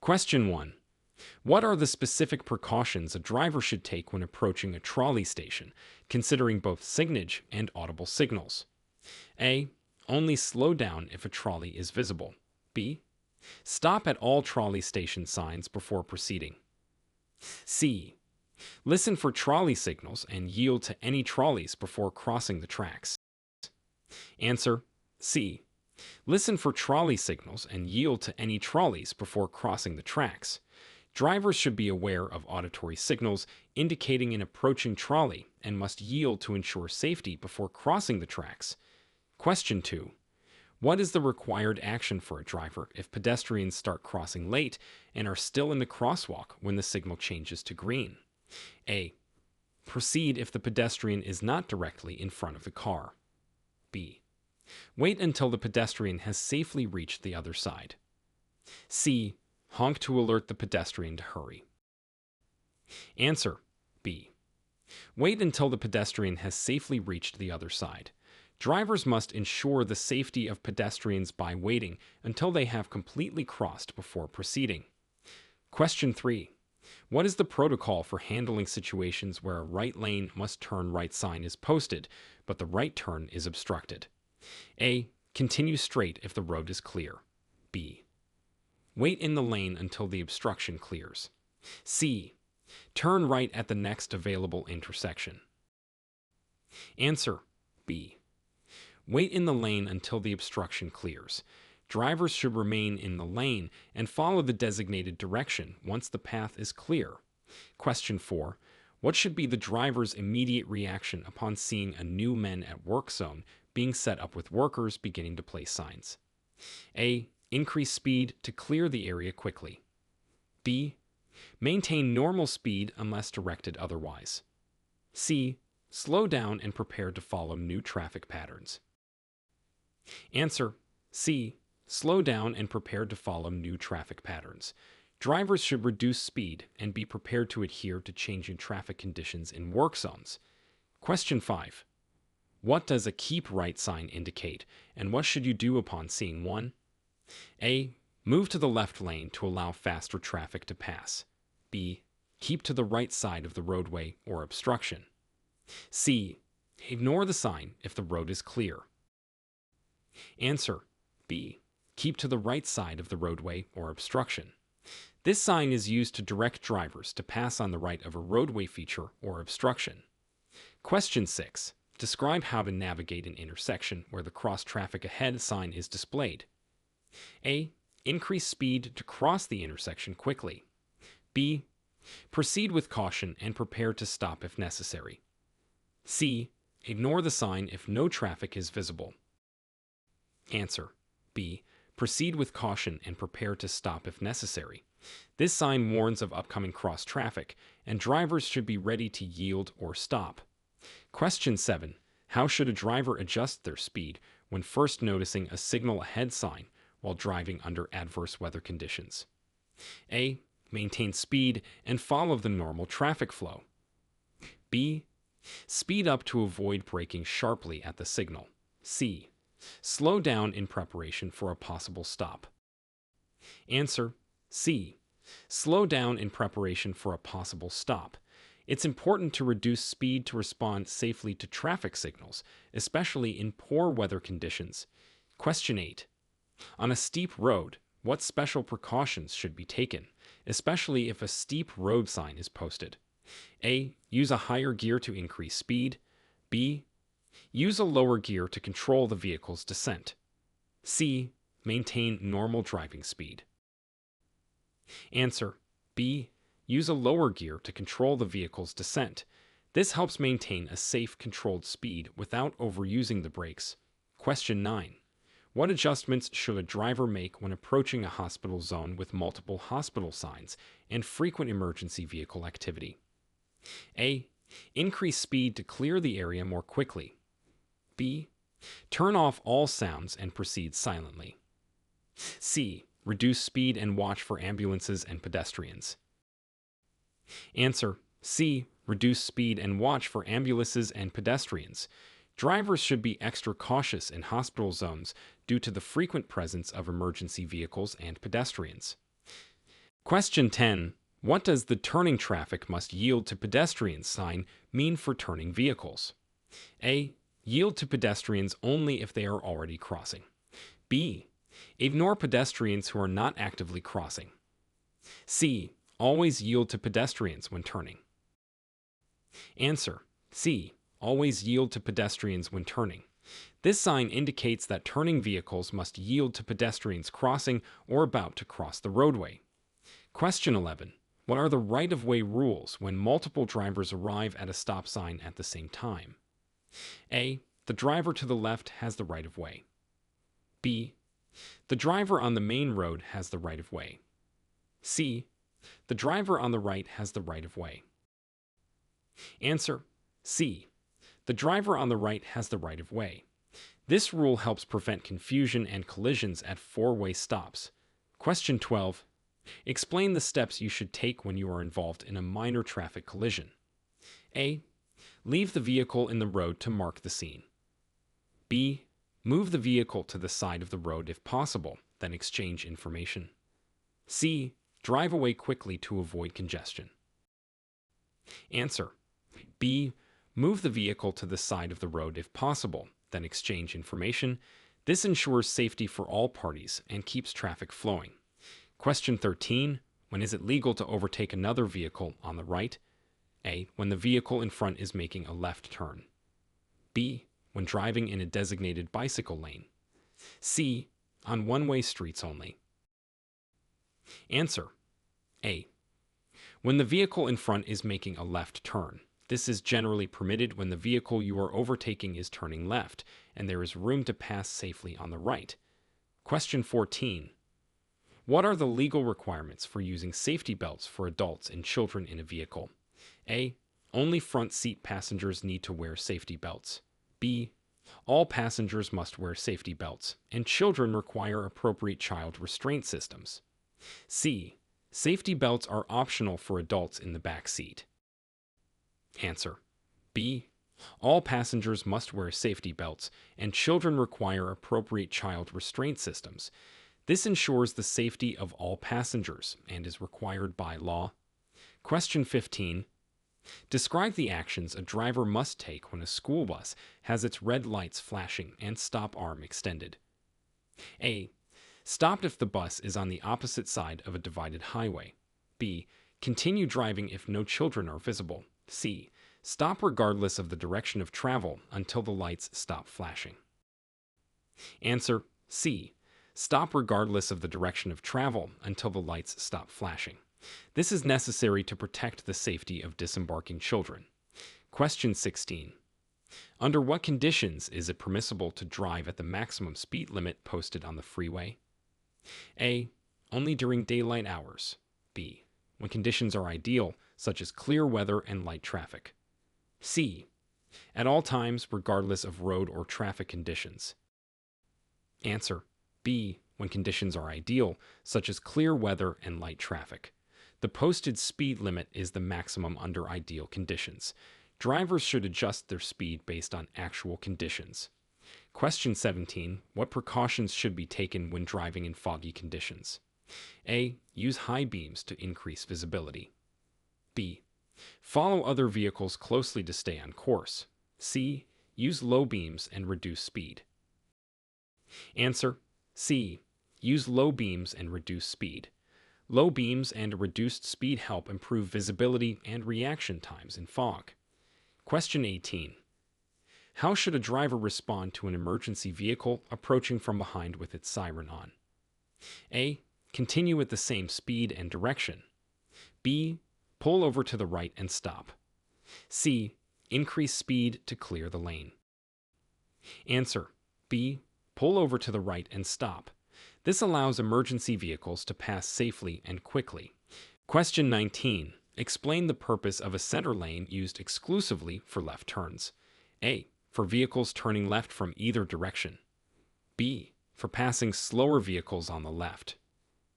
Question 1. What are the specific precautions a driver should take when approaching a trolley station, considering both signage and audible signals? A. Only slow down if a trolley is visible. B. Stop at all trolley station signs before proceeding. C. Listen for trolley signals and yield to any trolleys before crossing the tracks. Answer: C. Listen for trolley signals and yield to any trolleys before crossing the tracks. Drivers should be aware of auditory signals indicating an approaching trolley and must yield to ensure safety before crossing the tracks. Question 2. What is the required action for a driver if pedestrians start crossing late and are still in the crosswalk when the signal changes to green? A. Proceed if the pedestrian is not directly in front of the car. B. Wait until the pedestrian has safely reached the other side. C. Honk to alert the pedestrian to hurry. Answer: B. Wait until the pedestrian has safely reached the other side. Drivers must ensure the safety of pedestrians by waiting until they have completely crossed before proceeding. Question 3. What is the protocol for handling situations where a right lane must turn right sign is posted, but the right turn is obstructed? A. Continue straight if the road is clear. B. Wait in the lane until the obstruction clears. C. Turn right at the next available intersection. Answer: B. Wait in the lane until the obstruction clears. Drivers should remain in the lane and follow the designated direction once the path is clear. Question 4. What should be the driver's immediate reaction upon seeing a new men at work zone being set up with workers beginning to place signs? A. Increase speed to clear the area quickly. B. Maintain normal speed unless directed otherwise. C. Slow down and prepare to follow new traffic patterns. Answer: C. Slow down and prepare to follow new traffic patterns. Drivers should reduce speed and be prepared to adhere to changing traffic conditions in work zones. Question 5. What does a keep right sign indicate, and what should you do upon seeing one? A. Move to the left lane to allow faster traffic to pass. B. Keep to the right side of the roadway or obstruction. C. Ignore the sign if the road is clear. Answer: B. Keep to the right side of the roadway or obstruction. This sign is used to direct drivers to pass on the right of a roadway feature or obstruction. Question 6. Describe how to navigate an intersection where the cross traffic ahead sign is displayed. A. Increase speed to cross the intersection quickly. B. Proceed with caution and prepare to stop if necessary. C. Ignore the sign if no traffic is visible. Answer: B. Proceed with caution and prepare to stop if necessary. This sign warns of upcoming cross traffic, and drivers should be ready to yield or stop. Question 7. How should a driver adjust their speed when first noticing a signal ahead sign while driving under adverse weather conditions? A. Maintain speed and follow the normal traffic flow. B. Speed up to avoid braking sharply at the signal. C. Slow down in preparation for a possible stop. Answer: C. Slow down in preparation for a possible stop. It's important to reduce speed to respond safely to traffic signals, especially in poor weather conditions. Question 8. On a steep road, what special precautions should be taken, especially if a steep road sign is posted? A. Use a higher gear to increase speed. B. Use a lower gear to control the vehicle's descent. C. Maintain normal driving speed. Answer: B. Use a lower gear to control the vehicle's descent. This helps maintain a safe, controlled speed without overusing the brakes. Question 9. What adjustments should a driver make when approaching a hospital zone with multiple hospital signs and frequent emergency vehicle activity? A. Increase speed to clear the area more quickly. B. Turn off all sounds and proceed silently. C. Reduce speed and watch for ambulances and pedestrians. Answer: C. Reduce speed and watch for ambulances and pedestrians. Drivers should be extra cautious in hospital zones due to the frequent presence of emergency vehicles and pedestrians. Question 10. What does the turning traffic must yield to pedestrians sign mean for turning vehicles? A. Yield to pedestrians only if they are already crossing. B. Ignore pedestrians who are not actively crossing. C. Always yield to pedestrians when turning. Answer. C. Always yield to pedestrians when turning. This sign indicates that turning vehicles must yield to pedestrians crossing or about to cross the roadway. Question 11. What are the right-of-way rules when multiple drivers arrive at a stop sign at the same time? A. The driver to the left has the right-of-way. B. The driver on the main road has the right-of-way. C. The driver on the right has the right-of-way. Answer. C. The driver on the right has the right-of-way. This rule helps prevent confusion and collisions at four-way stops. Question 12. Explain the steps you should take when you are involved in a minor traffic collision. A. Leave the vehicle in the road to mark the scene. B. Move the vehicle to the side of the road if possible, then exchange information. C. Drive away quickly to avoid congestion. Answer. B. Move the vehicle to the side of the road if possible, then exchange information. This ensures safety for all parties and keeps traffic flowing. Question 13. When is it legal to overtake another vehicle on the right? A. When the vehicle in front is making a left turn. B. When driving in a designated bicycle lane. C. On one-way streets only. Answer. A. When the vehicle in front is making a left turn. This is generally permitted when the vehicle you are overtaking is turning left and there is room to pass safely on the right. Question 14. What are the legal requirements for using safety belts for adults and children in a vehicle? A. Only front seat passengers need to wear safety belts. B. All passengers must wear safety belts, and children require appropriate child restraint systems. C. Safety belts are optional for adults in the back seat. Answer. B. All passengers must wear safety belts, and children require appropriate child restraint systems. This ensures the safety of all passengers and is required by law. Question 15. Describe the actions a driver must take when a school bus has its red lights flashing and stop arm extended. A. Stop if the bus is on the opposite side of a divided highway. B. Continue driving if no children are visible. C. Stop regardless of the direction of travel until the lights stop flashing. Answer. C. Stop regardless of the direction of travel until the lights stop flashing. This is necessary to protect the safety of disembarking children. Question 16. Under what conditions is it permissible to drive at the maximum speed limit posted on the freeway? A. Only during daylight hours. B. When conditions are ideal, such as clear weather and light traffic. C. At all times, regardless of road or traffic conditions. Answer. B. When conditions are ideal, such as clear weather and light traffic. The posted speed limit is the maximum under ideal conditions. Drivers should adjust their speed based on actual conditions. Question 17. What precautions should be taken when driving in foggy conditions? A. Use high beams to increase visibility. B. Follow other vehicles closely to stay on course. C. Use low beams and reduce speed. Answer. C. Use low beams and reduce speed. Low beams and reduced speed help improve visibility and reaction times in fog. Question 18. How should a driver respond to an emergency vehicle approaching from behind with its siren on? A. Continue at the same speed and direction. B. Pull over to the right and stop. C. Increase speed to clear the lane. Answer. B. Pull over to the right and stop. This allows emergency vehicles to pass safely and quickly. Question 19. Explain the purpose of a center lane used exclusively for left turns. A. For vehicles turning left from either direction. B. For passing slower vehicles on the left.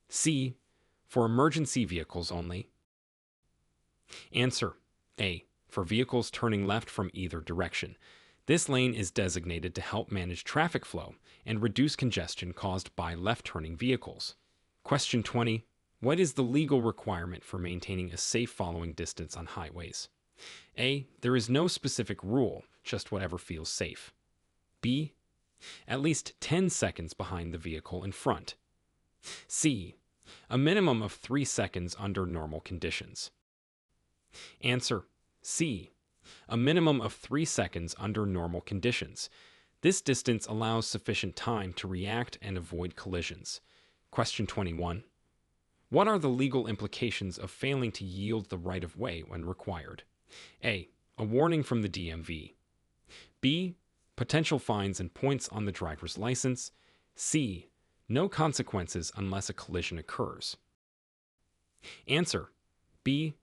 C. For emergency vehicles only. Answer. A. For vehicles turning left from either direction. This lane is designated to help manage traffic flow and reduce congestion caused by left-turning vehicles. Question 20. What is the legal requirement for maintaining a safe following distance on highways? A. There is no specific rule, just whatever feels safe. B. At least 10 seconds behind the vehicle in front. C. A minimum of 3 seconds under normal conditions. Answer: C. A minimum of 3 seconds under normal conditions. This distance allows sufficient time to react and avoid collisions. Question 21. What are the legal implications of failing to yield the right-of-way when required? A. A warning from the DMV. B. Potential fines and points on the driver's license. C. No consequences unless a collision occurs. Answer: B.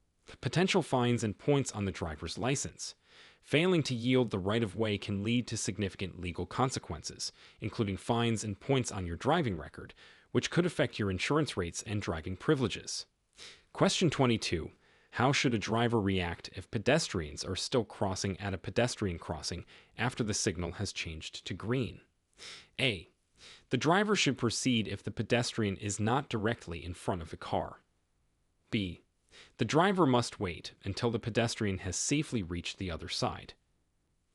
Potential fines and points on the driver's license. Failing to yield the right-of-way can lead to significant legal consequences, including fines and points on your driving record, which could affect your insurance rates and driving privileges. Question 22. How should a driver react if pedestrians are still crossing at a pedestrian crossing after the signal has changed to green? A. The driver should proceed if the pedestrian is not directly in front of the car. B. The driver must wait until the pedestrian has safely reached the other side.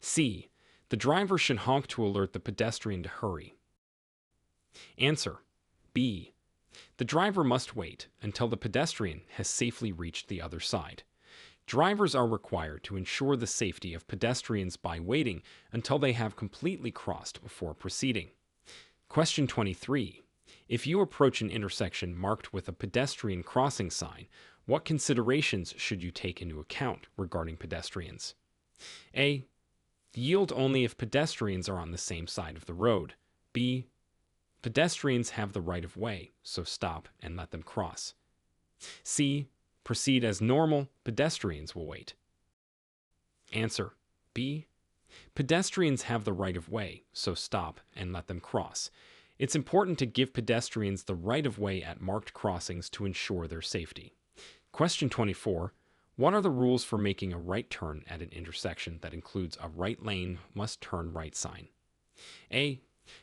C. The driver should honk to alert the pedestrian to hurry. Answer: B. The driver must wait until the pedestrian has safely reached the other side. Drivers are required to ensure the safety of pedestrians by waiting until they have completely crossed before proceeding. Question 23. If you approach an intersection marked with a pedestrian crossing sign, what considerations should you take into account regarding pedestrians? A. Yield only if pedestrians are on the same side of the road. B. Pedestrians have the right of way, so stop and let them cross. C. Proceed as normal, pedestrians will wait. Answer: B. Pedestrians have the right of way, so stop and let them cross. It's important to give pedestrians the right of way at marked crossings to ensure their safety. Question 24. What are the rules for making a right turn at an intersection that includes a right lane must turn right sign? A.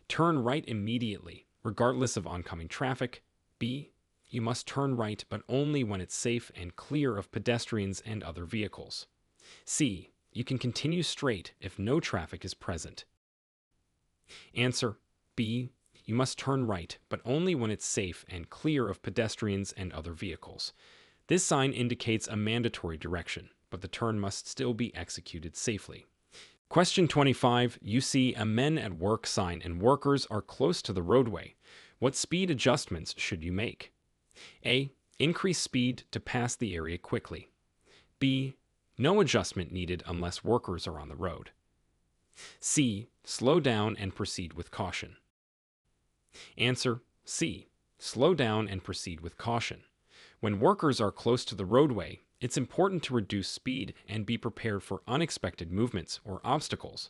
Turn right immediately, regardless of oncoming traffic. B. You must turn right, but only when it's safe and clear of pedestrians and other vehicles. C. You can continue straight if no traffic is present. Answer: B. You must turn right, but only when it's safe and clear of pedestrians and other vehicles. This sign indicates a mandatory direction, but the turn must still be executed safely. Question 25. You see a men at work sign and workers are close to the roadway. What speed adjustments should you make? A. Increase speed to pass the area quickly. B. No adjustment needed unless workers are on the road. C. Slow down and proceed with caution. Answer: C. Slow down and proceed with caution. When workers are close to the roadway, it's important to reduce speed and be prepared for unexpected movements or obstacles.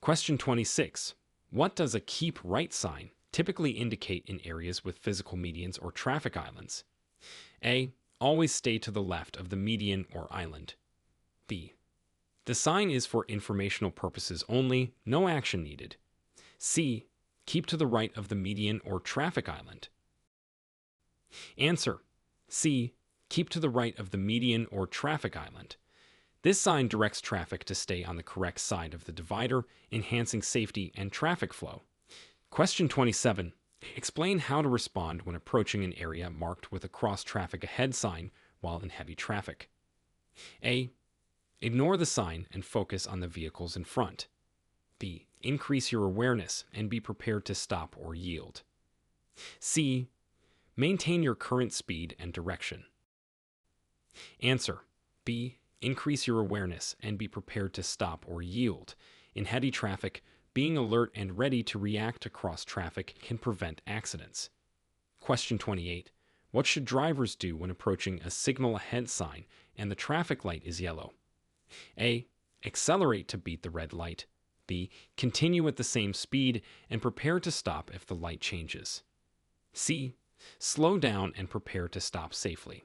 Question 26. What does a keep right sign typically indicate in areas with physical medians or traffic islands? A. Always stay to the left of the median or island. B. The sign is for informational purposes only, no action needed. C. Keep to the right of the median or traffic island. Answer: C. Keep to the right of the median or traffic island. This sign directs traffic to stay on the correct side of the divider, enhancing safety and traffic flow. Question 27. Explain how to respond when approaching an area marked with a cross traffic ahead sign while in heavy traffic. A. Ignore the sign and focus on the vehicles in front. B. Increase your awareness and be prepared to stop or yield. C. Maintain your current speed and direction. Answer: B. Increase your awareness and be prepared to stop or yield. In heavy traffic, being alert and ready to react to cross traffic can prevent accidents. Question 28. What should drivers do when approaching a signal ahead sign and the traffic light is yellow? A. Accelerate to beat the red light. B. Continue at the same speed and prepare to stop if the light changes. C. Slow down and prepare to stop safely.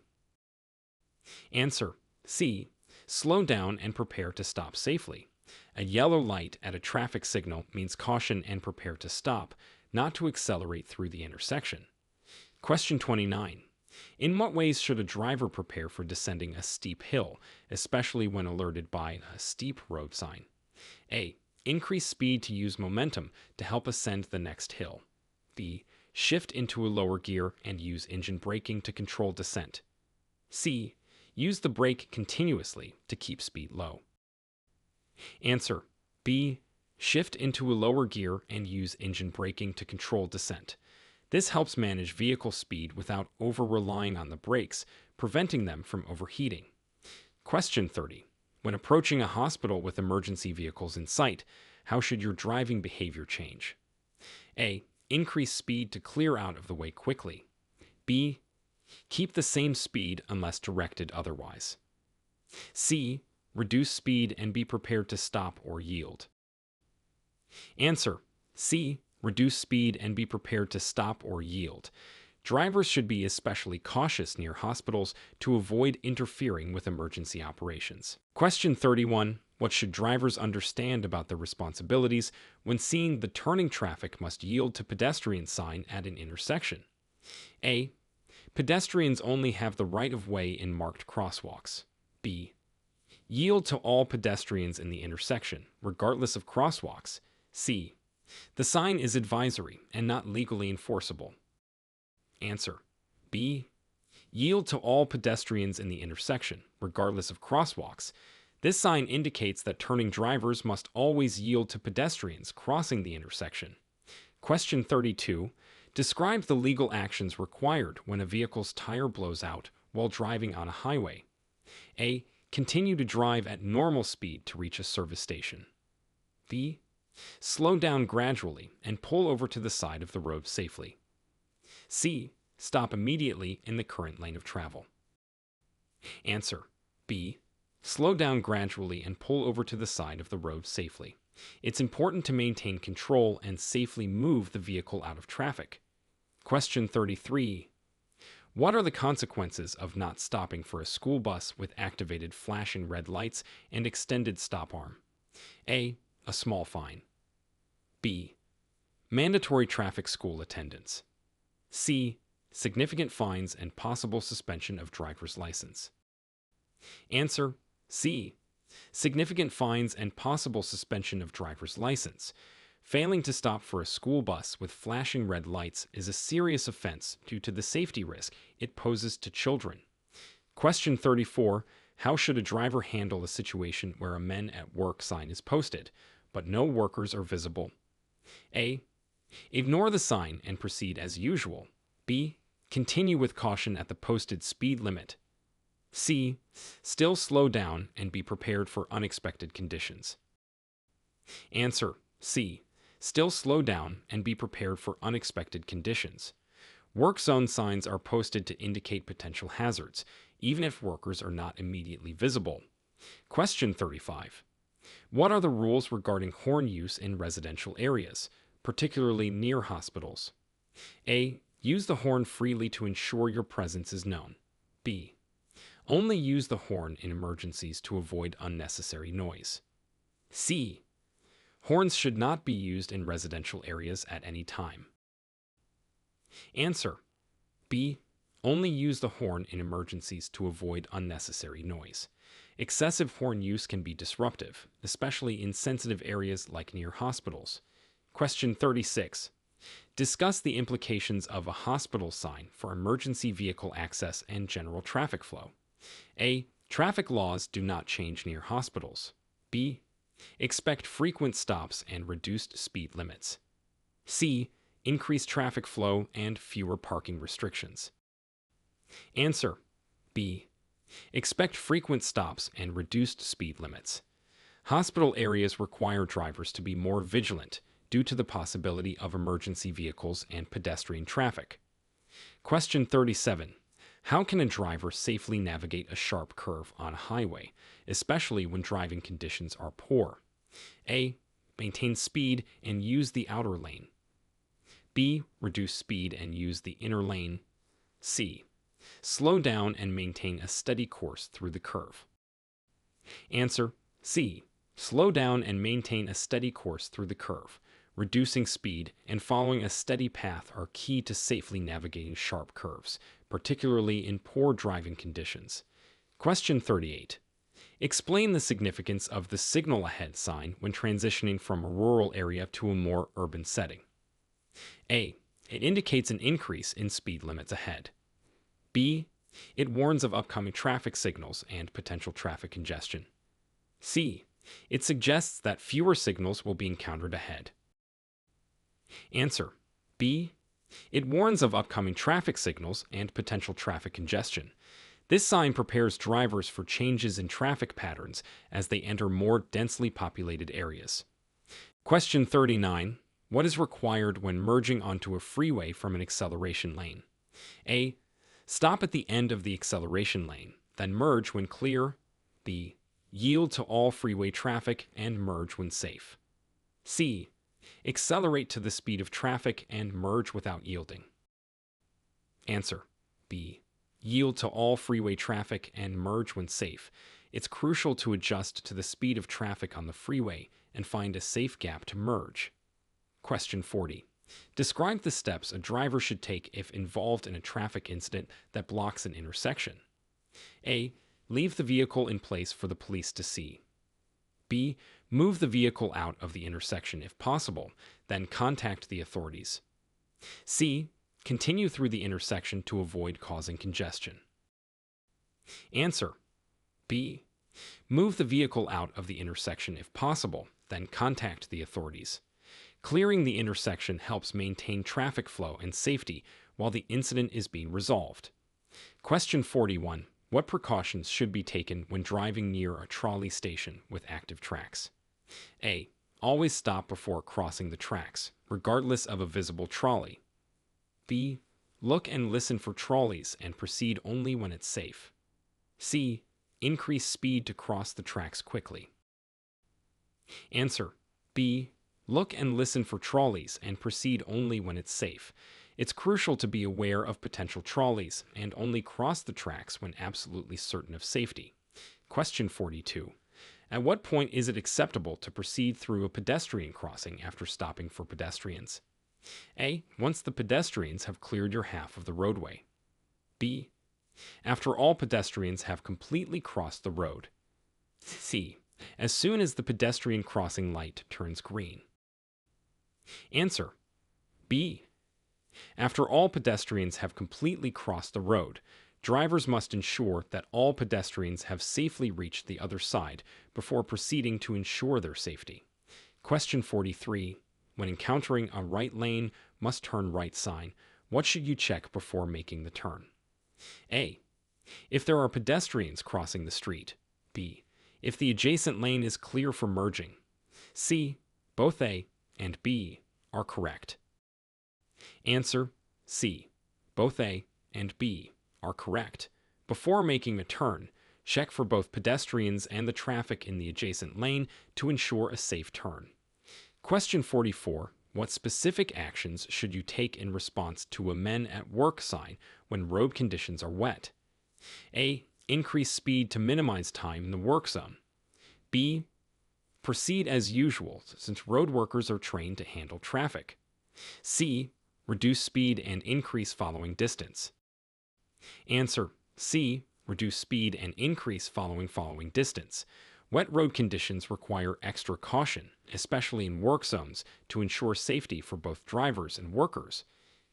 Answer: C. Slow down and prepare to stop safely. A yellow light at a traffic signal means caution and prepare to stop, not to accelerate through the intersection. Question 29. In what ways should a driver prepare for descending a steep hill, especially when alerted by a steep road sign? A. Increase speed to use momentum to help ascend the next hill. B. Shift into a lower gear and use engine braking to control descent. C. Use the brake continuously to keep speed low. Answer: B. Shift into a lower gear and use engine braking to control descent. This helps manage vehicle speed without over-relying on the brakes, preventing them from overheating. Question 30. When approaching a hospital with emergency vehicles in sight, how should your driving behavior change? A. Increase speed to clear out of the way quickly. B. Keep the same speed unless directed otherwise. C. Reduce speed and be prepared to stop or yield. Answer: C. Reduce speed and be prepared to stop or yield. Drivers should be especially cautious near hospitals to avoid interfering with emergency operations. Question 31. What should drivers understand about their responsibilities when seeing the turning traffic must yield to pedestrian sign at an intersection? A. Pedestrians only have the right of way in marked crosswalks. B. Yield to all pedestrians in the intersection, regardless of crosswalks. C. The sign is advisory and not legally enforceable. Answer: B. Yield to all pedestrians in the intersection, regardless of crosswalks. This sign indicates that turning drivers must always yield to pedestrians crossing the intersection. Question 32. Describe the legal actions required when a vehicle's tire blows out while driving on a highway. A. Continue to drive at normal speed to reach a service station. B. Slow down gradually and pull over to the side of the road safely. C. Stop immediately in the current lane of travel. Answer: B. Slow down gradually and pull over to the side of the road safely. It's important to maintain control and safely move the vehicle out of traffic. Question 33. What are the consequences of not stopping for a school bus with activated flashing red lights and extended stop arm? A. A small fine. B. Mandatory traffic school attendance. C. Significant fines and possible suspension of driver's license. Answer: C. Significant fines and possible suspension of driver's license. Failing to stop for a school bus with flashing red lights is a serious offense due to the safety risk it poses to children. Question 34. How should a driver handle a situation where a men at work sign is posted, but no workers are visible? A. Ignore the sign and proceed as usual. B. Continue with caution at the posted speed limit. C. Still slow down and be prepared for unexpected conditions. Answer: C. Still slow down and be prepared for unexpected conditions. Work zone signs are posted to indicate potential hazards, even if workers are not immediately visible. Question 35. What are the rules regarding horn use in residential areas, particularly near hospitals? A. Use the horn freely to ensure your presence is known. B. Only use the horn in emergencies to avoid unnecessary noise. C. Horns should not be used in residential areas at any time. Answer: B. Only use the horn in emergencies to avoid unnecessary noise. Excessive horn use can be disruptive, especially in sensitive areas like near hospitals. Question 36. Discuss the implications of a hospital sign for emergency vehicle access and general traffic flow. A. Traffic laws do not change near hospitals. B. Expect frequent stops and reduced speed limits. C. Increased traffic flow and fewer parking restrictions. Answer: B. Expect frequent stops and reduced speed limits. Hospital areas require drivers to be more vigilant due to the possibility of emergency vehicles and pedestrian traffic. Question 37. How can a driver safely navigate a sharp curve on a highway, especially when driving conditions are poor? A. Maintain speed and use the outer lane. B. Reduce speed and use the inner lane. C. Slow down and maintain a steady course through the curve. Answer: C. Slow down and maintain a steady course through the curve. reducing speed, and following a steady path are key to safely navigating sharp curves, particularly in poor driving conditions. Question 38. Explain the significance of the signal ahead sign when transitioning from a rural area to a more urban setting. A. It indicates an increase in speed limits ahead. B. It warns of upcoming traffic signals and potential traffic congestion. C. It suggests that fewer signals will be encountered ahead. Answer. B. It warns of upcoming traffic signals and potential traffic congestion. This sign prepares drivers for changes in traffic patterns as they enter more densely populated areas. Question 39. What is required when merging onto a freeway from an acceleration lane? A. Stop at the end of the acceleration lane, then merge when clear. B. Yield to all freeway traffic and merge when safe. C. Accelerate to the speed of traffic and merge without yielding. Answer. B. Yield to all freeway traffic and merge when safe. It's crucial to adjust to the speed of traffic on the freeway and find a safe gap to merge. Question 40. Describe the steps a driver should take if involved in a traffic incident that blocks an intersection. A. Leave the vehicle in place for the police to see. B. Move the vehicle out of the intersection if possible, then contact the authorities. C. Continue through the intersection to avoid causing congestion. Answer. B. Move the vehicle out of the intersection if possible, then contact the authorities. Clearing the intersection helps maintain traffic flow and safety while the incident is being resolved. Question 41. What precautions should be taken when driving near a trolley station with active tracks? A. Always stop before crossing the tracks, regardless of a visible trolley. B. Look and listen for trolleys and proceed only when it's safe. C. Increase speed to cross the tracks quickly. Answer. B. Look and listen for trolleys and proceed only when it's safe. It's crucial to be aware of potential trolleys and only cross the tracks when absolutely certain of safety. Question 42. At what point is it acceptable to proceed through a pedestrian crossing after stopping for pedestrians? A. Once the pedestrians have cleared your half of the roadway. B. After all pedestrians have completely crossed the road. C. As soon as the pedestrian crossing light turns green. Answer. B. After all pedestrians have completely crossed the road, drivers must ensure that all pedestrians have safely reached the other side before proceeding to ensure their safety. Question 43. When encountering a right lane, must turn right sign, what should you check before making the turn? A. If there are pedestrians crossing the street. B. If the adjacent lane is clear for merging. C. Both A and B are correct. Answer. C. Both A and B are correct. Before making a turn, check for both pedestrians and the traffic in the adjacent lane to ensure a safe turn. Question 44. What specific actions should you take in response to a men at work sign when road conditions are wet? A. Increase speed to minimize time in the work zone. B. Proceed as usual since road workers are trained to handle traffic. C. Reduce speed and increase following distance. Answer. C. Reduce speed and increase following distance. Wet road conditions require extra caution, especially in work zones, to ensure safety for both drivers and workers.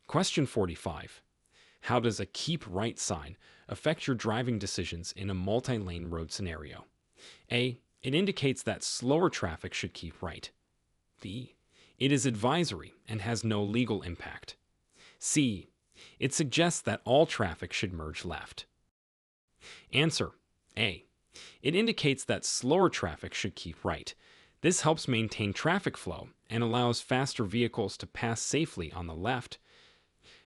Question 45. How does a keep right sign affect your driving decisions in a multi-lane road scenario? A. It indicates that slower traffic should keep right. B. It is advisory and has no legal impact. C. It suggests that all traffic should merge left. Answer. A. It indicates that slower traffic should keep right. This helps maintain traffic flow and allows faster vehicles to pass safely on the left.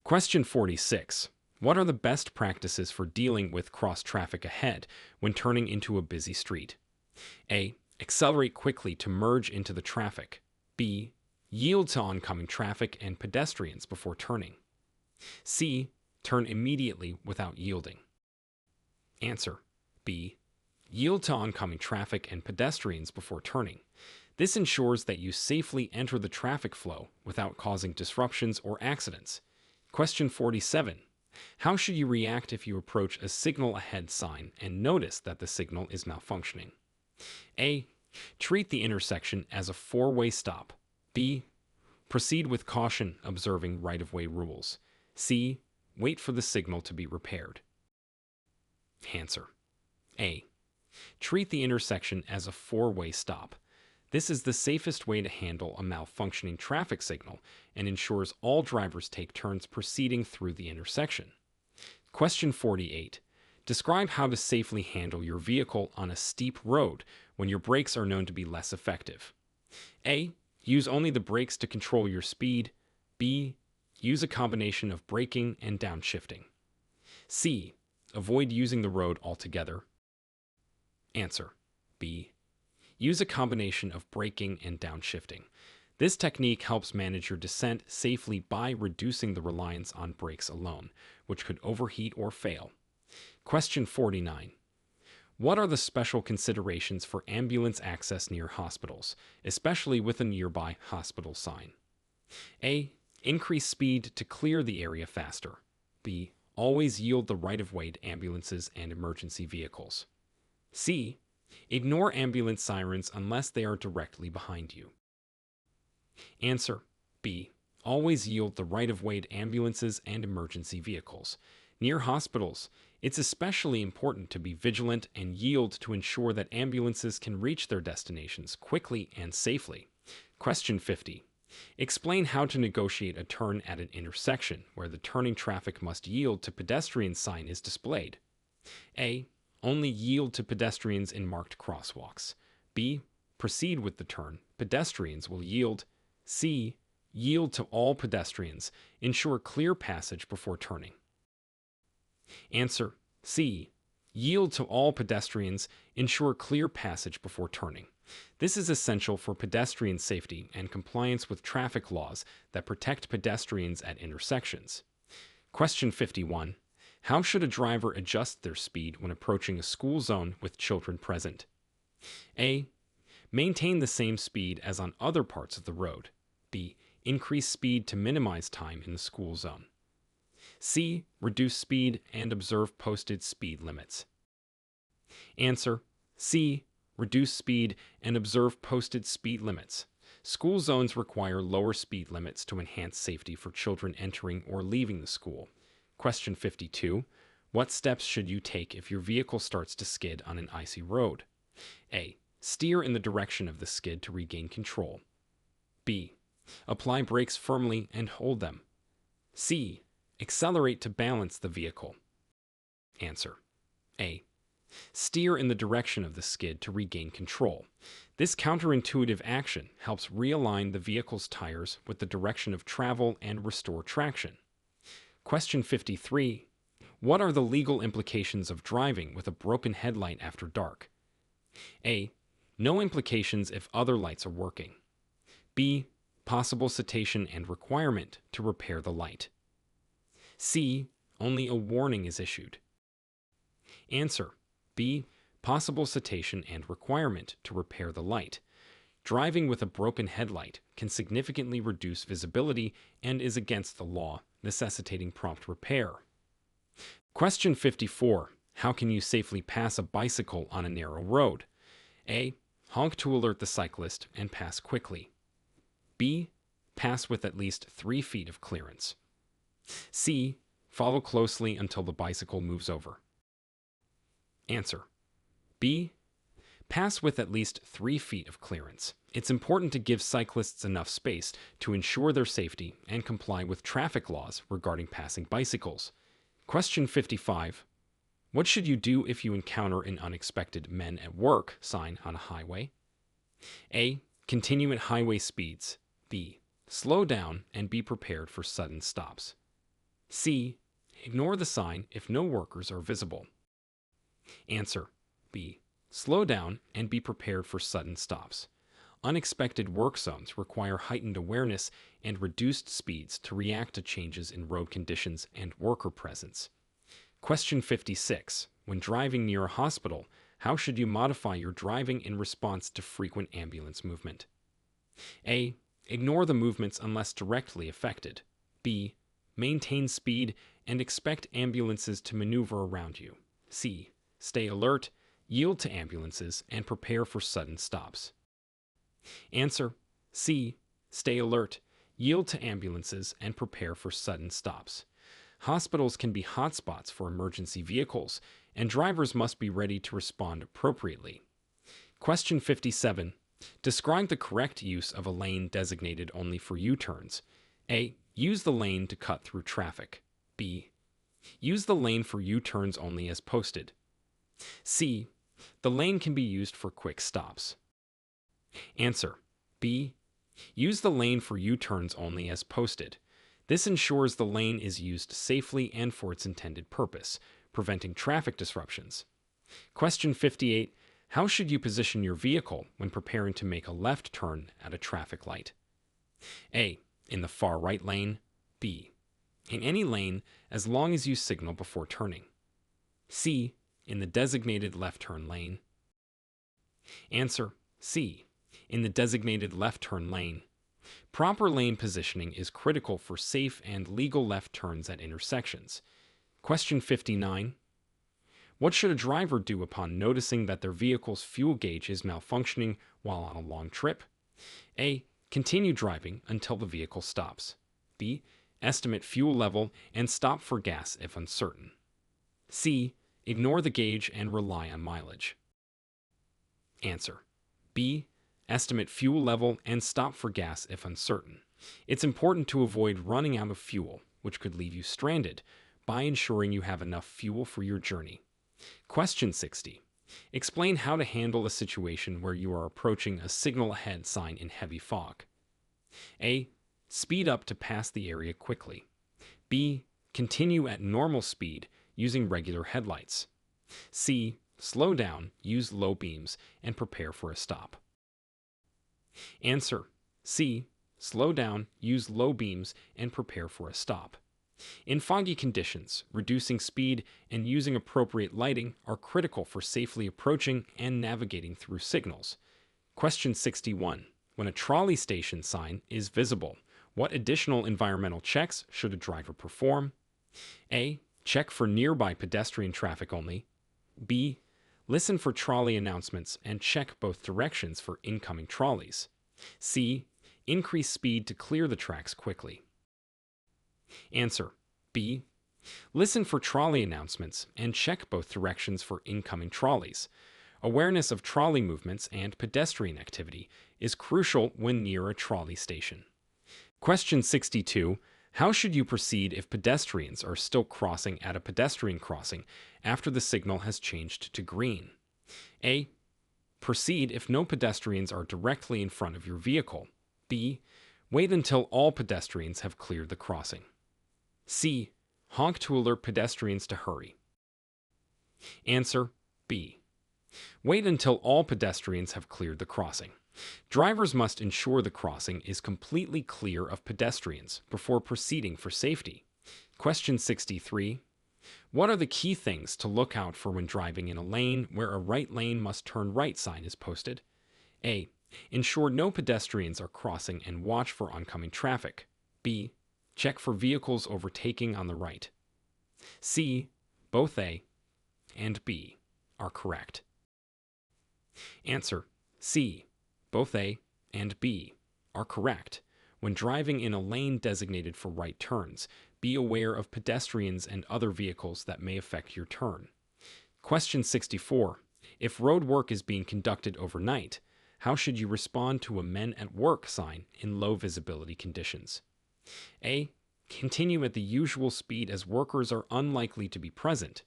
Question 46. What are the best practices for dealing with cross traffic ahead when turning into a busy street? A. Accelerate quickly to merge into the traffic. B. Yield to oncoming traffic and pedestrians before turning. C. Turn immediately without yielding. Answer. B. Yield to oncoming traffic and pedestrians before turning. This ensures that you safely enter the traffic flow without causing disruptions or accidents. Question 47. How should you react if you approach a signal ahead sign and notice that the signal is malfunctioning? A. Treat the intersection as a four-way stop. B. Proceed with caution, observing right-of-way rules. C. Wait for the signal to be repaired. Answer. A. Treat the intersection as a four-way stop. This is the safest way to handle a malfunctioning traffic signal and ensures all drivers take turns proceeding through the intersection. Question 48. Describe how to safely handle your vehicle on a steep road when your brakes are known to be less effective. A. Use only the brakes to control your speed. B. Use a combination of braking and downshifting. C. Avoid using the road altogether. Answer. B. Use a combination of braking and downshifting. This technique helps manage your descent safely by reducing the reliance on brakes alone, which could overheat or fail. Question 49. What are the special considerations for ambulance access near hospitals, especially with a nearby hospital sign? A. Increase speed to clear the area faster. B. Always yield the right-of-way to ambulances and emergency vehicles. C. Ignore ambulance sirens unless they are directly behind you. Answer. B. Always yield the right-of-way to ambulances and emergency vehicles. Near hospitals, it's especially important to be vigilant and yield to ensure that ambulances can reach their destinations quickly and safely. Question 50. Explain how to negotiate a turn at an intersection where the turning traffic must yield to pedestrian sign is displayed. A. Only yield to pedestrians in marked crosswalks. B. Proceed with the turn. Pedestrians will yield. C. Yield to all pedestrians. Ensure clear passage before turning. Answer. C. Yield to all pedestrians. Ensure clear passage before turning. This is essential for pedestrian safety and compliance with traffic laws that protect pedestrians at intersections. Question 51. How should a driver adjust their speed when approaching a school zone with children present? A. Maintain the same speed as on other parts of the road. B. Increase speed to minimize time in the school zone. C. Reduce speed and observe posted speed limits. Answer. C. Reduce speed and observe posted speed limits. School zones require lower speed limits to enhance safety for children entering or leaving the school. Question 52. What steps should you take if your vehicle starts to skid on an icy road? A. Steer in the direction of the skid to regain control. B. Apply brakes firmly and hold them. C. Accelerate to balance the vehicle. Answer. A. Steer in the direction of the skid to regain control. This counterintuitive action helps realign the vehicle's tires with the direction of travel and restore traction. Question 53. What are the legal implications of driving with a broken headlight after dark? A. No implications if other lights are working. B. Possible citation and requirement to repair the light. C. Only a warning is issued. Answer. B. Possible citation and requirement to repair the light. Driving with a broken headlight can significantly reduce visibility and is against the law, necessitating prompt repair. Question 54. How can you safely pass a bicycle on a narrow road? A. Honk to alert the cyclist and pass quickly. B. Pass with at least 3 feet of clearance. C. Follow closely until the bicycle moves over. Answer. B. Pass with at least 3 feet of clearance. It's important to give cyclists enough space to ensure their safety and comply with traffic laws regarding passing bicycles. Question 55. What should you do if you encounter an unexpected "men at work" sign on a highway? A. Continue at highway speeds. B. Slow down and be prepared for sudden stops. C. Ignore the sign if no workers are visible. Answer. B. Slow down and be prepared for sudden stops. Unexpected work zones require heightened awareness and reduced speeds to react to changes in road conditions and worker presence. Question 56. When driving near a hospital, How should you modify your driving in response to frequent ambulance movement? A. Ignore the movements unless directly affected. B. Maintain speed and expect ambulances to maneuver around you. C. Stay alert, yield to ambulances, and prepare for sudden stops. Answer: C. Stay alert, yield to ambulances, and prepare for sudden stops. Hospitals can be hotspots for emergency vehicles, and drivers must be ready to respond appropriately. Question 57. Describe the correct use of a lane designated only for U-turns. A. Use the lane to cut through traffic. B. Use the lane for U-turns only as posted. C. The lane can be used for quick stops. Answer: B. Use the lane for U-turns only as posted. This ensures the lane is used safely and for its intended purpose, preventing traffic disruptions. Question 58. How should you position your vehicle when preparing to make a left turn at a traffic light? A. In the far right lane. B. In any lane as long as you signal before turning. C. In the designated left turn lane. Answer: C. In the designated left turn lane. Proper lane positioning is critical for safe and legal left turns at intersections. Question 59. What should a driver do upon noticing that their vehicle's fuel gauge is malfunctioning while on a long trip? A. Continue driving until the vehicle stops. B. Estimate fuel level and stop for gas if uncertain. C. Ignore the gauge and rely on mileage. Answer: B. Estimate fuel level and stop for gas if uncertain. It's important to avoid running out of fuel, which could leave you stranded, by ensuring you have enough fuel for your journey. Question 60. Explain how to handle a situation where you are approaching a signal ahead sign in heavy fog. A. Speed up to pass the area quickly. B. Continue at normal speed using regular headlights. C. Slow down, use low beams, and prepare for a stop. Answer: C. Slow down, use low beams, and prepare for a stop. In foggy conditions, reducing speed and using appropriate lighting are critical for safely approaching and navigating through signals. Question 61. When a trolley station sign is visible, what additional environmental checks should a driver perform? A. Check for nearby pedestrian traffic only. B. Listen for trolley announcements and check both directions for incoming trolleys. C. Increase speed to clear the tracks quickly. Answer: B. Listen for trolley announcements and check both directions for incoming trolleys. Awareness of trolley movements and pedestrian activity is crucial when near a trolley station. Question 62. How should you proceed if pedestrians are still crossing at a pedestrian crossing after the signal has changed to green? A. Proceed if no pedestrians are directly in front of your vehicle. B. Wait until all pedestrians have cleared the crossing. C. Honk to alert pedestrians to hurry. Answer: B. Wait until all pedestrians have cleared the crossing. Drivers must ensure the crossing is completely clear of pedestrians before proceeding for safety. Question 63. What are the key things to look out for when driving in a lane where a right lane must turn right sign is posted? A. Ensure no pedestrians are crossing and watch for oncoming traffic. B. Check for vehicles overtaking on the right. C. Both A and B are correct. Answer: C. Both A and B are correct. When driving in a lane designated for right turns, be aware of pedestrians and other vehicles that may affect your turn. Question 64. If road work is being conducted overnight, how should you respond to a men at work sign in low visibility conditions? A. Continue at the usual speed as workers are unlikely to be present.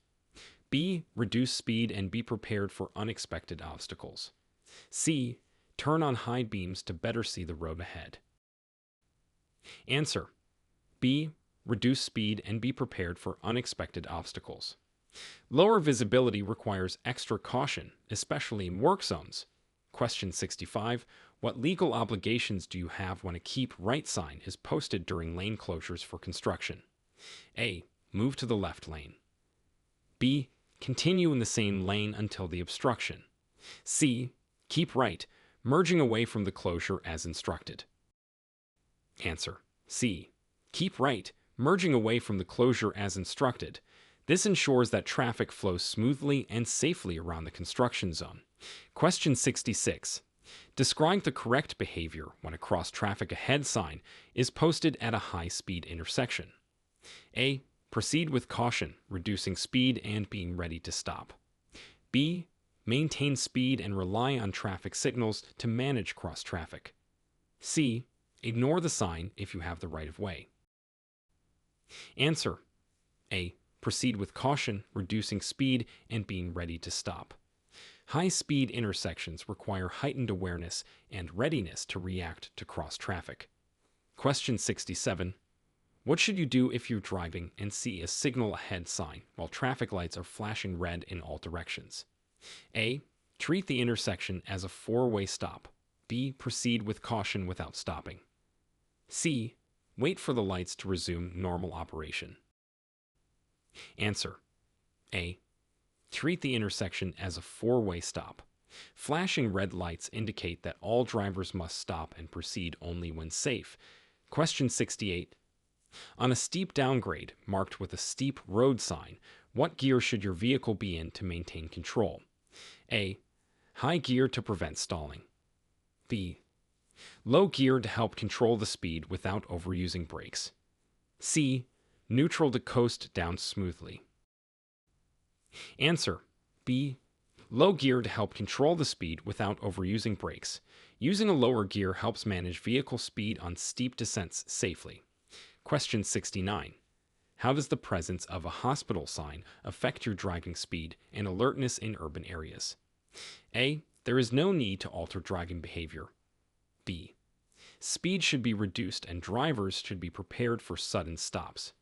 B. Reduce speed and be prepared for unexpected obstacles. C. Turn on high beams to better see the road ahead. Answer: B. Reduce speed and be prepared for unexpected obstacles. Lower visibility requires extra caution, especially in work zones. Question 65. What legal obligations do you have when a keep right sign is posted during lane closures for construction? A. Move to the left lane. B. Continue in the same lane until the obstruction. C. Keep right, merging away from the closure as instructed. Answer: C. Keep right, merging away from the closure as instructed. This ensures that traffic flows smoothly and safely around the construction zone. Question 66. Describe the correct behavior when a cross traffic ahead sign is posted at a high-speed intersection. A. Proceed with caution, reducing speed and being ready to stop. B. Maintain speed and rely on traffic signals to manage cross traffic. C. Ignore the sign if you have the right of way. Answer: A. Proceed with caution, reducing speed and being ready to stop. High-speed intersections require heightened awareness and readiness to react to cross traffic. Question 67. What should you do if you're driving and see a signal ahead sign while traffic lights are flashing red in all directions? A. Treat the intersection as a four-way stop. B. Proceed with caution without stopping. C. Wait for the lights to resume normal operation. Answer: A. Treat the intersection as a four-way stop. Flashing red lights indicate that all drivers must stop and proceed only when safe. Question 68. On a steep downgrade marked with a steep road sign, what gear should your vehicle be in to maintain control? A. High gear to prevent stalling. B. Low gear to help control the speed without overusing brakes. C. Neutral to coast down smoothly. Answer: B. Low gear to help control the speed without overusing brakes. Using a lower gear helps manage vehicle speed on steep descents safely. Question 69. How does the presence of a hospital sign affect your driving speed and alertness in urban areas? A. There is no need to alter driving behavior. B. Speed should be reduced and drivers should be prepared for sudden stops.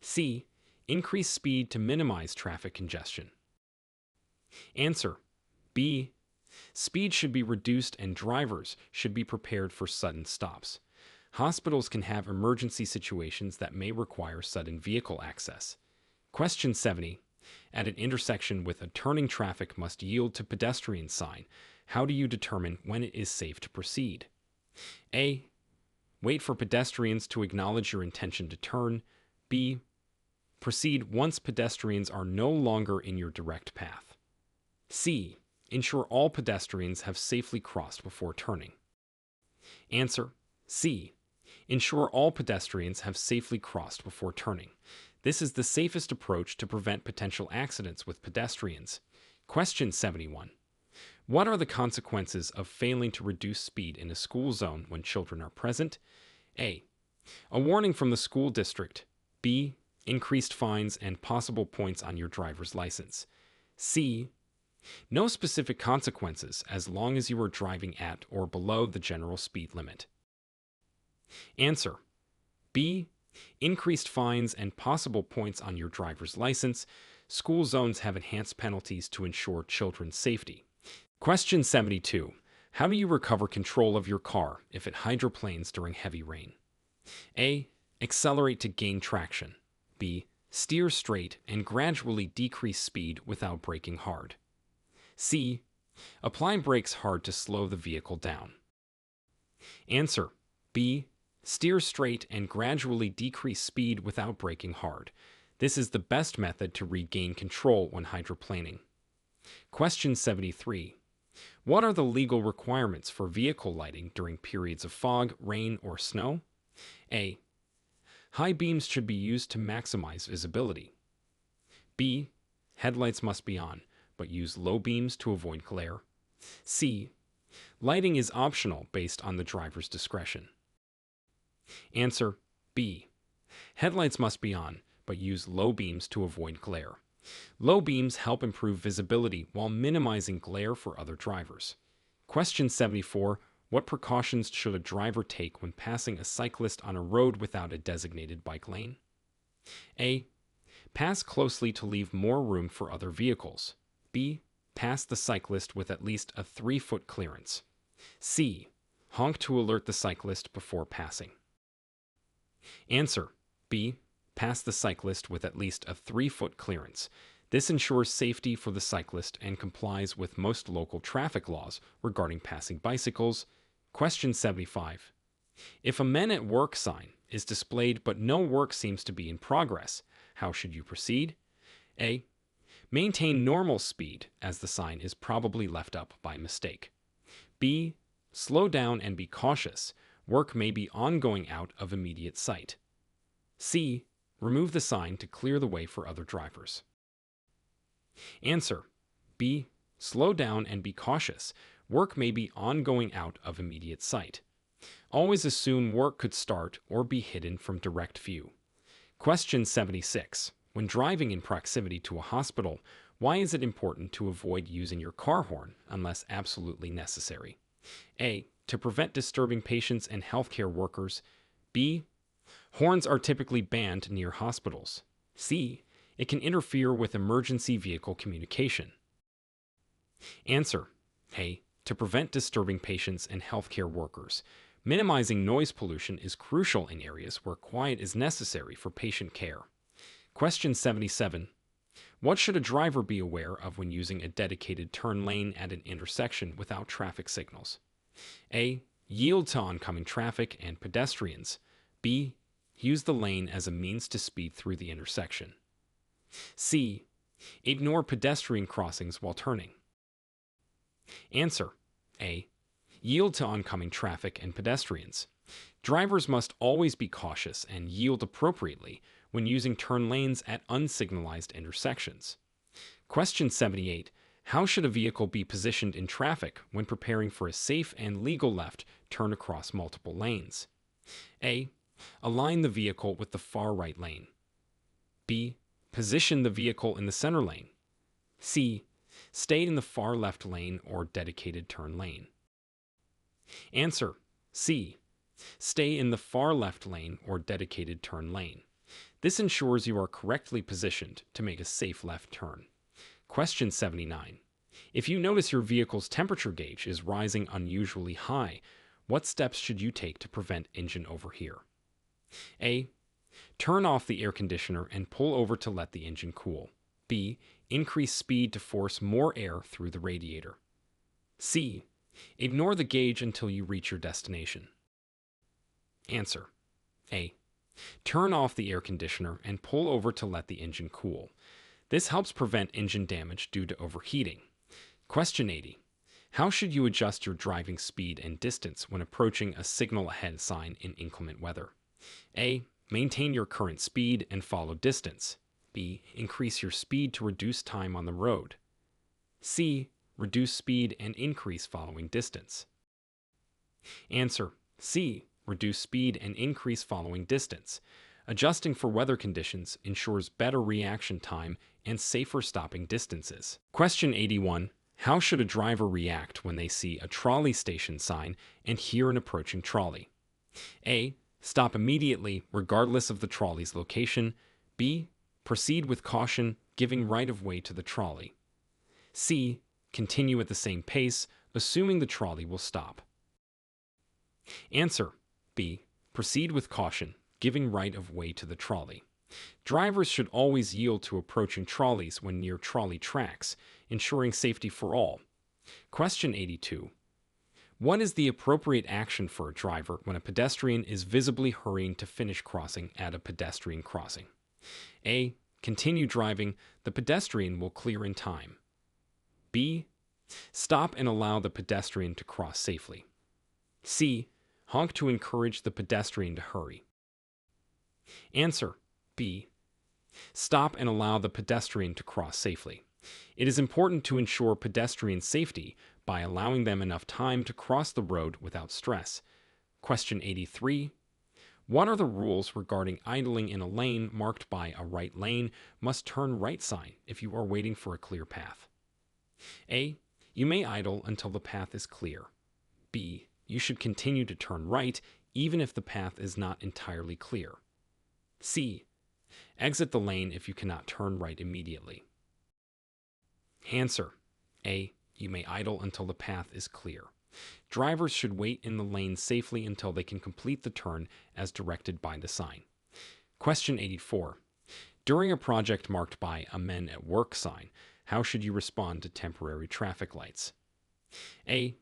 C. Increase speed to minimize traffic congestion. Answer: B. Speed should be reduced and drivers should be prepared for sudden stops. Hospitals can have emergency situations that may require sudden vehicle access. Question 70. At an intersection with a turning traffic must yield to pedestrian sign, how do you determine when it is safe to proceed? A. Wait for pedestrians to acknowledge your intention to turn. B. Proceed once pedestrians are no longer in your direct path. C. Ensure all pedestrians have safely crossed before turning. Answer: C. Ensure all pedestrians have safely crossed before turning. This is the safest approach to prevent potential accidents with pedestrians. Question 71. What are the consequences of failing to reduce speed in a school zone when children are present? A. A warning from the school district. B. Increased fines and possible points on your driver's license. C. No specific consequences as long as you are driving at or below the general speed limit. Answer: B. Increased fines and possible points on your driver's license. School zones have enhanced penalties to ensure children's safety. Question 72. How do you recover control of your car if it hydroplanes during heavy rain? A. Accelerate to gain traction. B. Steer straight and gradually decrease speed without braking hard. C. Apply brakes hard to slow the vehicle down. Answer: B. Steer straight and gradually decrease speed without braking hard. This is the best method to regain control when hydroplaning. Question 73. What are the legal requirements for vehicle lighting during periods of fog, rain, or snow? A. High beams should be used to maximize visibility. B. Headlights must be on, but use low beams to avoid glare. C. Lighting is optional based on the driver's discretion. Answer: B. Headlights must be on, but use low beams to avoid glare. Low beams help improve visibility while minimizing glare for other drivers. Question 74. What precautions should a driver take when passing a cyclist on a road without a designated bike lane? A. Pass closely to leave more room for other vehicles. B. Pass the cyclist with at least a 3-foot clearance. C. Honk to alert the cyclist before passing. Answer: B. Pass the cyclist with at least a 3-foot clearance. This ensures safety for the cyclist and complies with most local traffic laws regarding passing bicycles. Question 75. If a Men at Work sign is displayed but no work seems to be in progress, how should you proceed? A. Maintain normal speed as the sign is probably left up by mistake. B. Slow down and be cautious. Work may be ongoing out of immediate sight. C. Remove the sign to clear the way for other drivers. Answer. B. Slow down and be cautious. Work may be ongoing out of immediate sight. Always assume work could start or be hidden from direct view. Question 76. When driving in proximity to a hospital, why is it important to avoid using your car horn unless absolutely necessary? A. To prevent disturbing patients and healthcare workers. B. Horns are typically banned near hospitals. C. It can interfere with emergency vehicle communication. Answer. A. To prevent disturbing patients and healthcare workers. Minimizing noise pollution is crucial in areas where quiet is necessary for patient care. Question 77. What should a driver be aware of when using a dedicated turn lane at an intersection without traffic signals? A. Yield to oncoming traffic and pedestrians. B. Use the lane as a means to speed through the intersection. C. Ignore pedestrian crossings while turning. Answer. A. Yield to oncoming traffic and pedestrians. Drivers must always be cautious and yield appropriately when using turn lanes at unsignalized intersections. Question 78. How should a vehicle be positioned in traffic when preparing for a safe and legal left turn across multiple lanes? A. Align the vehicle with the far right lane. B. Position the vehicle in the center lane. C. Stay in the far left lane or dedicated turn lane. Answer. C. Stay in the far left lane or dedicated turn lane. This ensures you are correctly positioned to make a safe left turn. Question 79. If you notice your vehicle's temperature gauge is rising unusually high, what steps should you take to prevent engine overheat? A. Turn off the air conditioner and pull over to let the engine cool. B. Increase speed to force more air through the radiator. C. Ignore the gauge until you reach your destination. Answer. A. Turn off the air conditioner and pull over to let the engine cool. This helps prevent engine damage due to overheating. Question 80. How should you adjust your driving speed and distance when approaching a signal ahead sign in inclement weather? A. Maintain your current speed and follow distance. B. Increase your speed to reduce time on the road. C. Reduce speed and increase following distance. Answer. C. Reduce speed and increase following distance. Adjusting for weather conditions ensures better reaction time and safer stopping distances. Question 81. How should a driver react when they see a trolley station sign and hear an approaching trolley? A. Stop immediately, regardless of the trolley's location. B. Proceed with caution, giving right of way to the trolley. C. Continue at the same pace, assuming the trolley will stop. Answer. B. Proceed with caution, giving right of way to the trolley. Drivers should always yield to approaching trolleys when near trolley tracks, ensuring safety for all. Question 82. What is the appropriate action for a driver when a pedestrian is visibly hurrying to finish crossing at a pedestrian crossing? A. Continue driving. The pedestrian will clear in time. B. Stop and allow the pedestrian to cross safely. C. Honk to encourage the pedestrian to hurry. Answer. B. Stop and allow the pedestrian to cross safely. It is important to ensure pedestrian safety by allowing them enough time to cross the road without stress. Question 83. What are the rules regarding idling in a lane marked by a right lane must turn right sign if you are waiting for a clear path? A. You may idle until the path is clear. B. You should continue to turn right even if the path is not entirely clear. C. Exit the lane if you cannot turn right immediately. Answer. A. You may idle until the path is clear. Drivers should wait in the lane safely until they can complete the turn as directed by the sign. Question 84. During a project marked by a Men at Work sign, how should you respond to temporary traffic lights? A.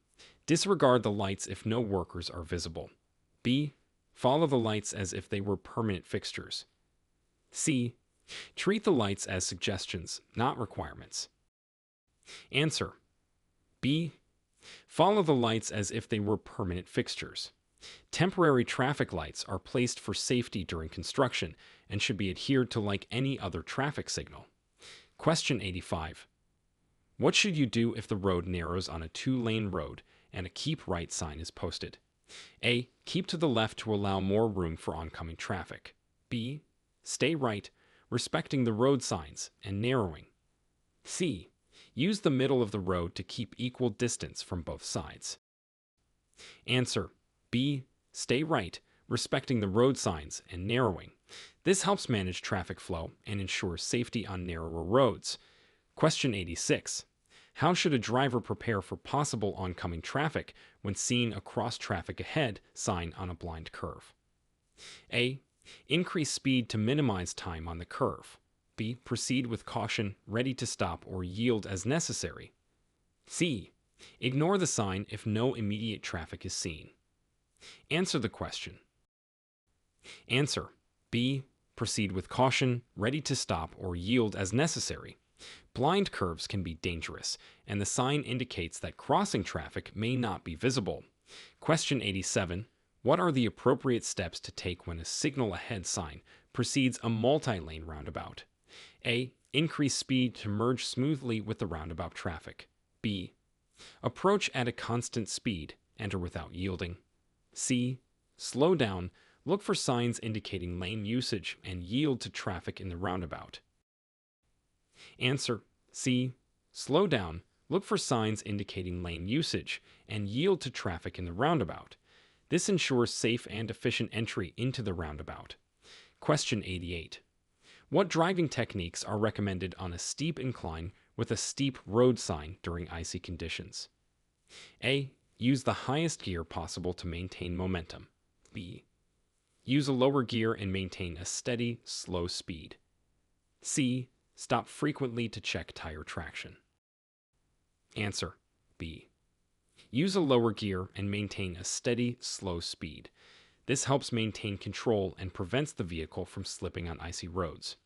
Disregard the lights if no workers are visible. B. Follow the lights as if they were permanent fixtures. C. Treat the lights as suggestions, not requirements. Answer. B. Follow the lights as if they were permanent fixtures. Temporary traffic lights are placed for safety during construction and should be adhered to like any other traffic signal. Question 85. What should you do if the road narrows on a two-lane road and a keep right sign is posted? A. Keep to the left to allow more room for oncoming traffic. B. Stay right, respecting the road signs and narrowing. C. Use the middle of the road to keep equal distance from both sides. Answer. B. Stay right, respecting the road signs and narrowing. This helps manage traffic flow and ensures safety on narrower roads. Question 86. How should a driver prepare for possible oncoming traffic when seeing a cross traffic ahead sign on a blind curve? A. Increase speed to minimize time on the curve. B. Proceed with caution, ready to stop or yield as necessary. C. Ignore the sign if no immediate traffic is seen. Answer the question. Answer. B. Proceed with caution, ready to stop or yield as necessary. Blind curves can be dangerous, and the sign indicates that crossing traffic may not be visible. Question 87. What are the appropriate steps to take when a signal ahead sign precedes a multi-lane roundabout? A. Increase speed to merge smoothly with the roundabout traffic. B. Approach at a constant speed, enter without yielding. C. Slow down, look for signs indicating lane usage, and yield to traffic in the roundabout. Answer. C. Slow down, look for signs indicating lane usage, and yield to traffic in the roundabout. This ensures safe and efficient entry into the roundabout. Question 88. What driving techniques are recommended on a steep incline with a steep road sign during icy conditions? A. Use the highest gear possible to maintain momentum. B. Use a lower gear and maintain a steady, slow speed. C. Stop frequently to check tire traction. Answer. B. Use a lower gear and maintain a steady, slow speed. This helps maintain control and prevents the vehicle from slipping on icy roads.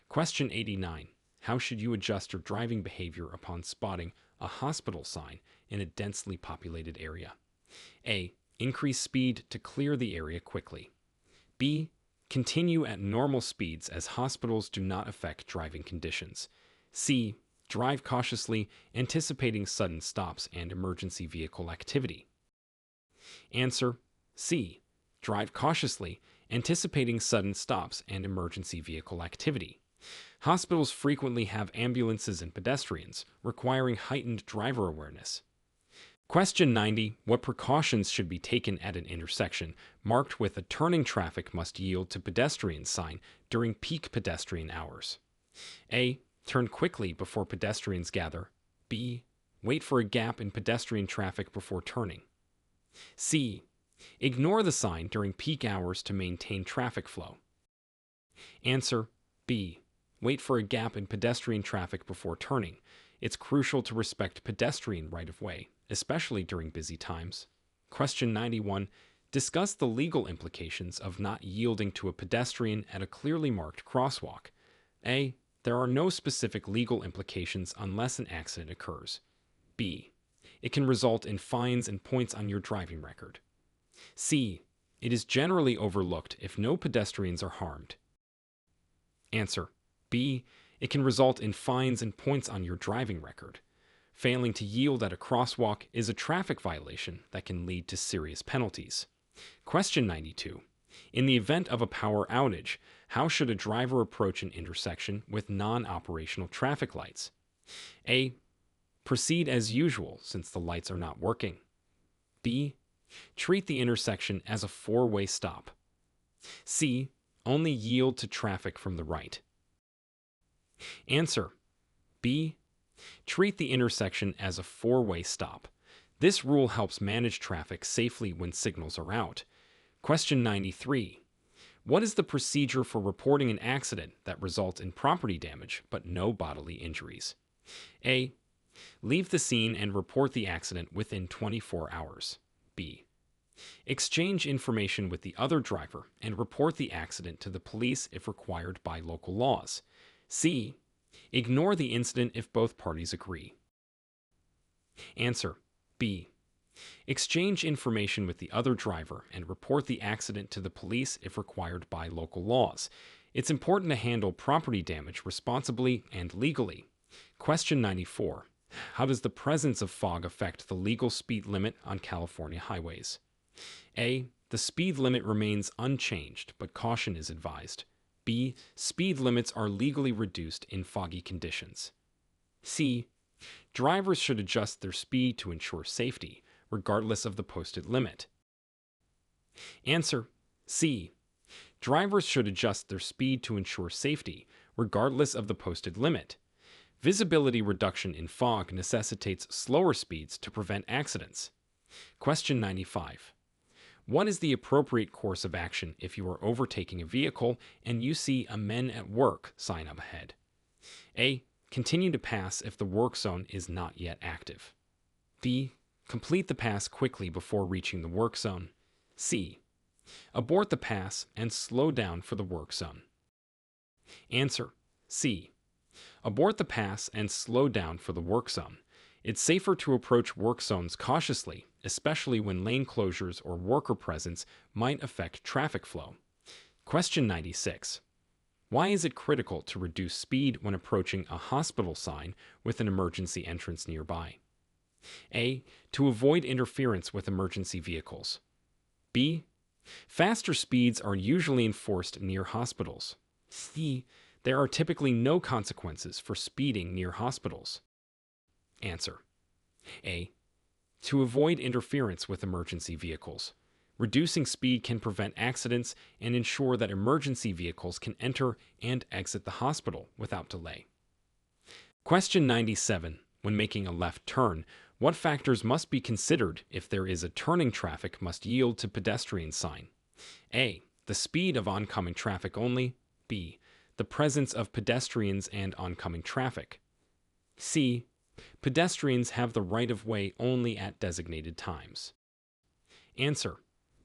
Question 89. How should you adjust your driving behavior upon spotting a hospital sign in a densely populated area? A. Increase speed to clear the area quickly. B. Continue at normal speeds as hospitals do not affect driving conditions. C. Drive cautiously, anticipating sudden stops and emergency vehicle activity. Answer. C. Drive cautiously, anticipating sudden stops and emergency vehicle activity. Hospitals frequently have ambulances and pedestrians, requiring heightened driver awareness. Question 90. What precautions should be taken at an intersection marked with a turning traffic must yield to pedestrian sign during peak pedestrian hours? A. Turn quickly before pedestrians gather. B. Wait for a gap in pedestrian traffic before turning. C. Ignore the sign during peak hours to maintain traffic flow. Answer. B. Wait for a gap in pedestrian traffic before turning. It's crucial to respect pedestrian right-of-way, especially during busy times. Question 91. Discuss the legal implications of not yielding to a pedestrian at a clearly marked crosswalk. A. There are no specific legal implications unless an accident occurs. B. It can result in fines and points on your driving record. C. It is generally overlooked if no pedestrians are harmed. Answer. B. It can result in fines and points on your driving record. Failing to yield at a crosswalk is a traffic violation that can lead to serious penalties. Question 92. In the event of a power outage, how should a driver approach an intersection with non-operational traffic lights? A. Proceed as usual since the lights are not working. B. Treat the intersection as a four-way stop. C. Only yield to traffic from the right. Answer. B. Treat the intersection as a four-way stop. This rule helps manage traffic safely when signals are out. Question 93. What is the procedure for reporting an accident that results in property damage but no bodily injuries? A. Leave the scene and report the accident within 24 hours. B. Exchange information with the other driver and report the accident to the police if required by local laws. C. Ignore the incident if both parties agree. Answer: B. Exchange information with the other driver and report the accident to the police if required by local laws. It's important to handle property damage responsibly and legally. Question 94. How does the presence of fog affect the legal speed limit on California highways? A. The speed limit remains unchanged, but caution is advised. B. Speed limits are legally reduced in foggy conditions. C. Drivers should adjust their speed to ensure safety, regardless of the posted limit. Answer: C. Drivers should adjust their speed to ensure safety, regardless of the posted limit. Visibility reduction in fog necessitates slower speeds to prevent accidents. Question 95. What is the appropriate course of action if you are overtaking a vehicle and you see a "Men at Work" sign up ahead? A. Continue to pass if the work zone is not yet active. B. Complete the pass quickly before reaching the work zone. C. Abort the pass and slow down for the work zone. Answer: C. Abort the pass and slow down for the work zone. It's safer to approach work zones cautiously, especially when lane closures or worker presence might affect traffic flow. Question 96. Why is it critical to reduce speed when approaching a hospital sign with an emergency entrance nearby? A. To avoid interference with emergency vehicles. B. Faster speeds are usually enforced near hospitals. C. There are typically no consequences for speeding near hospitals. Answer: A. To avoid interference with emergency vehicles. Reducing speed can prevent accidents and ensure that emergency vehicles can enter and exit the hospital without delay. Question 97. When making a left turn, what factors must be considered if there is a turning traffic must yield to pedestrian sign? A. The speed of oncoming traffic only. B. The presence of pedestrians and oncoming traffic. C. Pedestrians have the right of way only at designated times. Answer: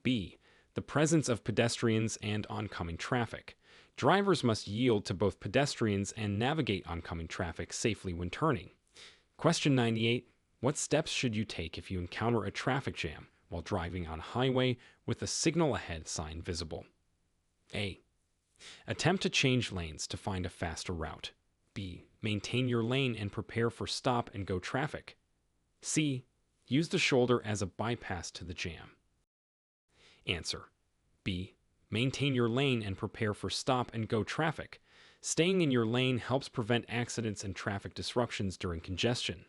B. The presence of pedestrians and oncoming traffic. Drivers must yield to both pedestrians and navigate oncoming traffic safely when turning. Question 98. What steps should you take if you encounter a traffic jam while driving on a highway with a signal ahead sign visible? A. Attempt to change lanes to find a faster route. B. Maintain your lane and prepare for stop and go traffic. C. Use the shoulder as a bypass to the jam. Answer: B. Maintain your lane and prepare for stop and go traffic. Staying in your lane helps prevent accidents and traffic disruptions during congestion.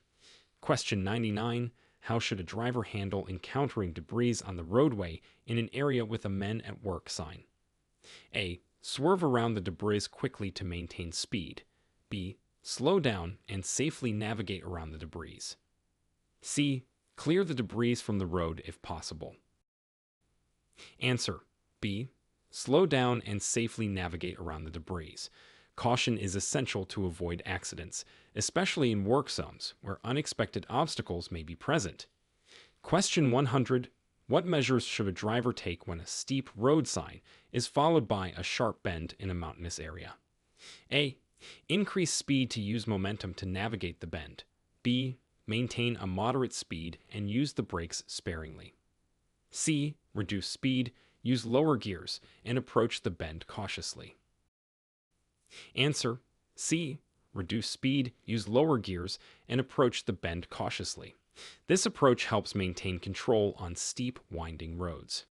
Question 99. How should a driver handle encountering debris on the roadway in an area with a "Men at Work" sign? A. Swerve around the debris quickly to maintain speed. B. Slow down and safely navigate around the debris. C. Clear the debris from the road if possible. Answer: B. Slow down and safely navigate around the debris. Caution is essential to avoid accidents, especially in work zones where unexpected obstacles may be present. Question 100. What measures should a driver take when a steep road sign is followed by a sharp bend in a mountainous area? A. Increase speed to use momentum to navigate the bend. B. Maintain a moderate speed and use the brakes sparingly. C. Reduce speed, use lower gears, and approach the bend cautiously. Answer: C. Reduce speed, use lower gears, and approach the bend cautiously. This approach helps maintain control on steep, winding roads.